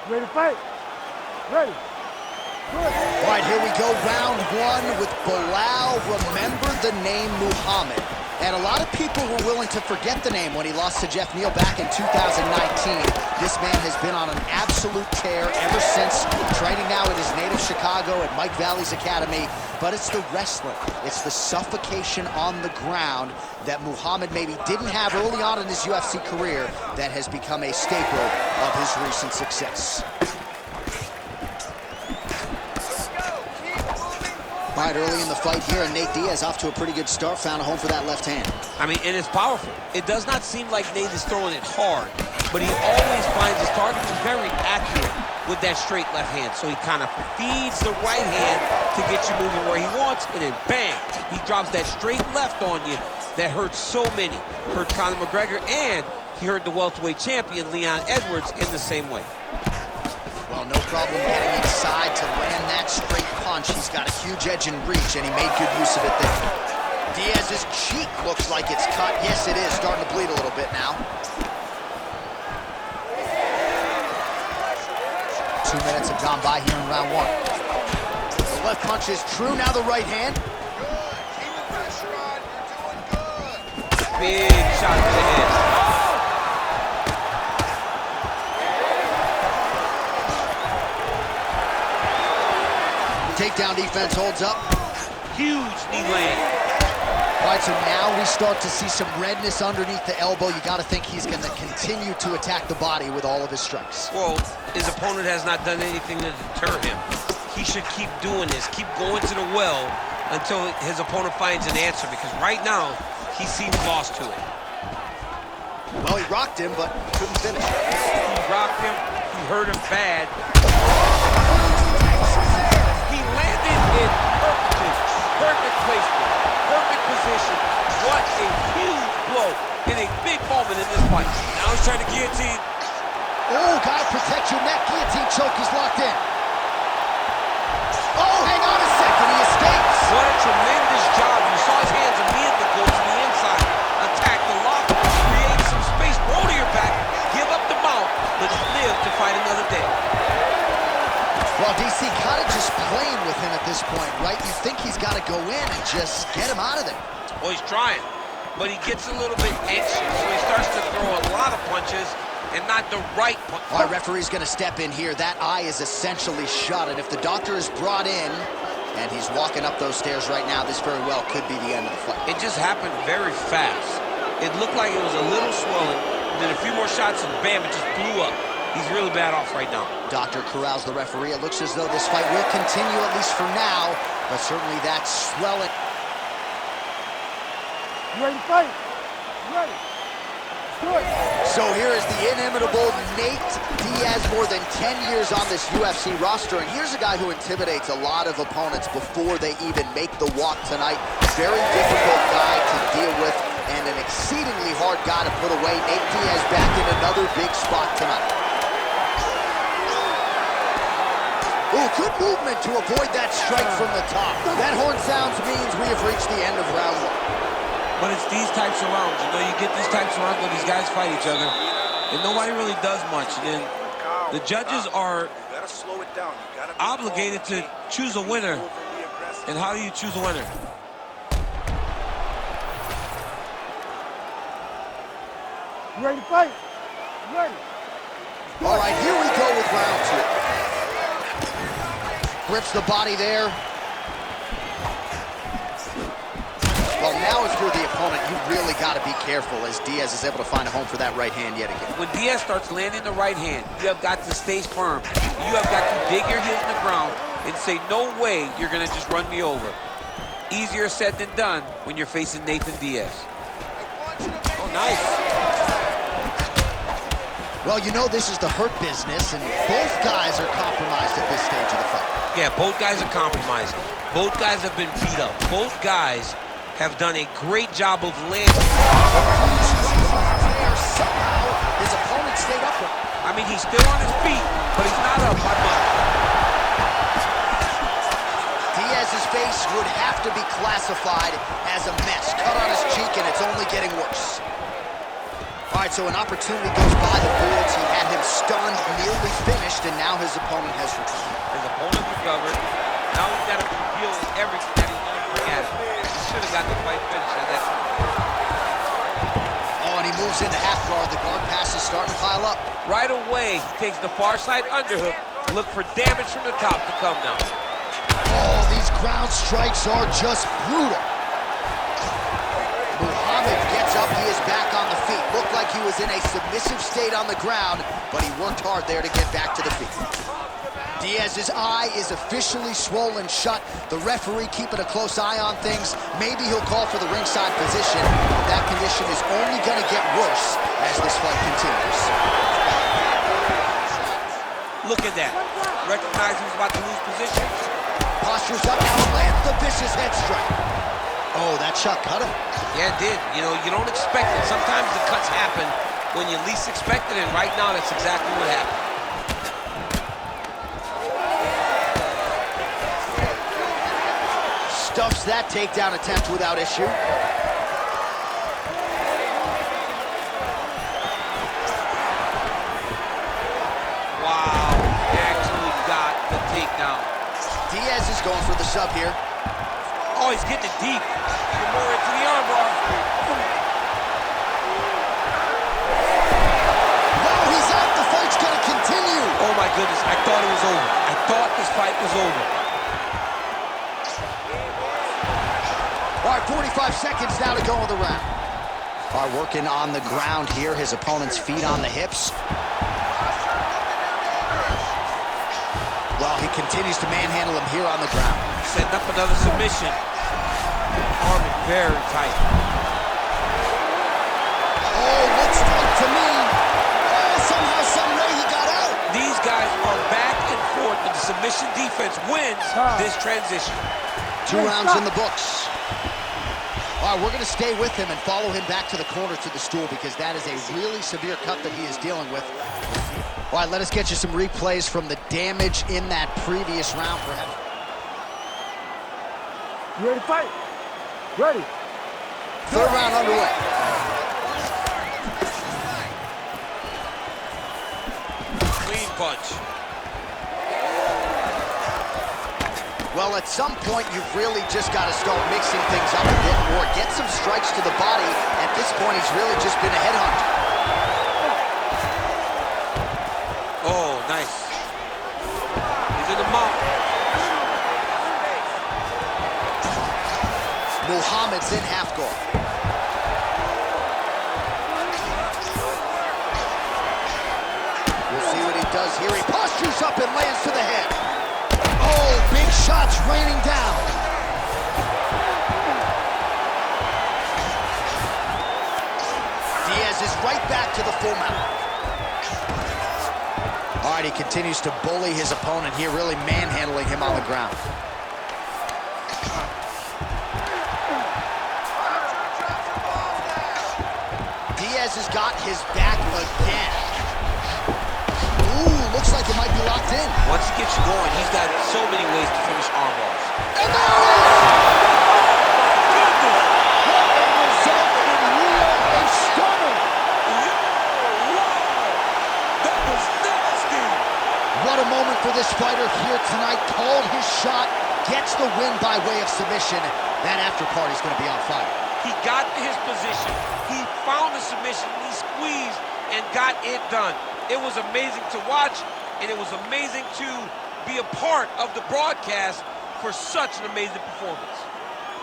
Ready to fight? Ready. Good. All right, here we go, round one with Belal. Remember the name Muhammad. And a lot of people were willing to forget the name when he lost to Jeff Neal back in 2019. This man has been on an absolute tear ever since, training now in his native Chicago at Mike Valley's academy. But it's the wrestling, it's the suffocation on the ground that Muhammad maybe didn't have early on in his UFC career that has become a staple of his recent success. All right, early in the fight here, and Nate Diaz off to a pretty good start, found a home for that left hand. I mean, and it's powerful. It does not seem like Nate is throwing it hard, but he always finds his target. He's very accurate with that straight left hand. So he kind of feeds the right hand to get you moving where he wants, and then bam, he drops that straight left on you that hurts so many. Hurt Conor McGregor, and he hurt the welterweight champion, Leon Edwards, in the same way. Well, no problem getting inside to land that straight punch. He's got a huge edge and reach, and he made good use of it there. Diaz's cheek looks like it's cut. Yes, it is. Starting to bleed a little bit now. 2 minutes have gone by here in round one. The left punch is true. Now the right hand. Good. Keep the pressure on. You're doing good. Big shot to the head. Takedown defense holds up. Huge knee land. All right, so now we start to see some redness underneath the elbow. You got to think he's going to continue to attack the body with all of his strikes. Well, his opponent has not done anything to deter him. He should keep doing this, keep going to the well until his opponent finds an answer, because right now, he seems lost to it. Well, he rocked him, but couldn't finish. He rocked him, he hurt him bad. In perfect placement, perfect position. What a huge blow in a big moment in this fight. Now he's trying to guillotine. Oh, gotta protect your neck. Guillotine choke is locked in. Oh, hang on a second, he escapes. What a tremendous job. You saw his hands immediately go to the inside. Attack the lock, create some space, roll to your back, give up the mount, but live to fight another day. Well, DC kind of just playing with him at this point, right? You think he's got to go in and just get him out of there. Well, he's trying, but he gets a little bit anxious, so he starts to throw a lot of punches and not the right punch. All right, referee's going to step in here. That eye is essentially shut, and if the doctor is brought in and he's walking up those stairs right now, this very well could be the end of the fight. It just happened very fast. It looked like it was a little swelling, then a few more shots, and bam, it just blew up. He's really bad off right now. Dr. corrals the referee. It looks as though this fight will continue, at least for now, but certainly that swelling. You ready to fight? You ready? Good. So here is the inimitable Nate Diaz, more than 10 years on this UFC roster, and here's a guy who intimidates a lot of opponents before they even make the walk tonight. Very difficult guy to deal with, and an exceedingly hard guy to put away. Nate Diaz back in another big spot tonight. Ooh, good movement to avoid that strike from the top. That horn sounds means we have reached the end of round one. But it's these types of rounds. You know, you get these types of rounds when these guys fight each other, and nobody really does much. And the judges are obligated to choose a winner. And how do you choose a winner? You ready to fight? You ready? All right, here we go with round two. Grips the body there. Well, now if you're the opponent, you really got to be careful as Diaz is able to find a home for that right hand yet again. When Diaz starts landing the right hand, you have got to stay firm. You have got to dig your heels in the ground and say, no way you're going to just run me over. Easier said than done when you're facing Nathan Diaz. Oh, nice. Well, you know this is the hurt business, and both guys are compromised at this stage of the fight. Yeah, both guys are compromised. Both guys have been beat up. Both guys have done a great job of landing. Somehow, his opponent stayed up with him. I mean, he's still on his feet, but he's not up by much. Diaz's face would have to be classified as a mess. Cut on his cheek, and it's only getting worse. All All right, so an opportunity goes by the Bulls. He had him stunned, nearly finished, and now his opponent has returned. His opponent recovered. Now he's got to reveal everything that he learned from Adam. He should have got the fight finished at that point. Oh, and he moves into half guard. The guard pass is starting to pile up. Right away, he takes the far side underhook. Look for damage from the top to come now. Oh, these ground strikes are just brutal. Muhammad gets up. He is back on the feet. Looked like he was in a submissive state on the ground, but he worked hard there to get back to the feet. Diaz's eye is officially swollen shut. The referee keeping a close eye on things. Maybe he'll call for the ringside position. That condition is only going to get worse as this fight continues. Look at that. Recognize he was about to lose position. Postures up now and lands the vicious head strike. Oh, that shot cut him. Yeah, it did. You know, you don't expect it. Sometimes the cuts happen when you least expect it, and right now that's exactly what happened. Stuffs that takedown attempt without issue. Wow, actually got the takedown. Diaz is going for the sub here. Oh, he's getting it deep. Even more into the armbar. Wow, he's out. The fight's going to continue. Oh my goodness, I thought it was over. I thought this fight was over. All right, 45 seconds now to go in the round. All right, working on the ground here. His opponent's feet on the hips. Well, he continues to manhandle him here on the ground. Setting up another submission. Arming very tight. Oh, looks like to me. Oh, somehow, some way he got out. These guys are back and forth, but the submission defense wins this transition. 2 rounds in the books. All right, we're going to stay with him and follow him back to the corner to the stool because that is a really severe cut that he is dealing with. All right, let us get you some replays from the damage in that previous round, perhaps. You ready to fight? Ready. 3rd round underway. Clean punch. Well, at some point, you've really just got to start mixing things up a bit more. Get some strikes to the body. At this point, he's really just been a headhunter. Oh, nice. He's in the mount. Muhammad's in half guard. We'll see what he does here. He postures up and lands to the head. Oh, big shots raining down. Diaz is right back to the full mount. All right, he continues to bully his opponent here, really manhandling him on the ground. Diaz has got his back again. Ooh, looks like it might be locked in. Once he gets you going, he's got so many ways to finish arm bars. And there it is! What a moment for this fighter here tonight. Called his shot, gets the win by way of submission. That after party's going to be on fire. He got to his position. He found the submission. He squeezed and got it done. It was amazing to watch, and it was amazing to be a part of the broadcast for such an amazing performance.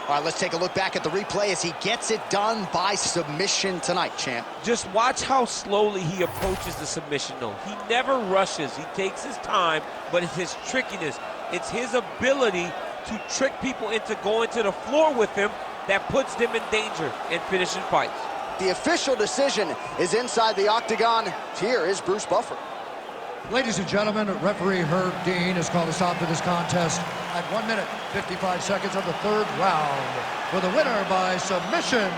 All right, let's take a look back at the replay as he gets it done by submission tonight, champ. Just watch how slowly he approaches the submission, though. He never rushes. He takes his time, but it's his trickiness. It's his ability to trick people into going to the floor with him that puts them in danger and finishing fights. The official decision is inside the octagon. Here is Bruce Buffer. Ladies and gentlemen, referee Herb Dean has called a stop to this contest at 1 minute, 55 seconds of the 3rd round. For the winner by submission,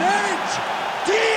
Nate Diaz!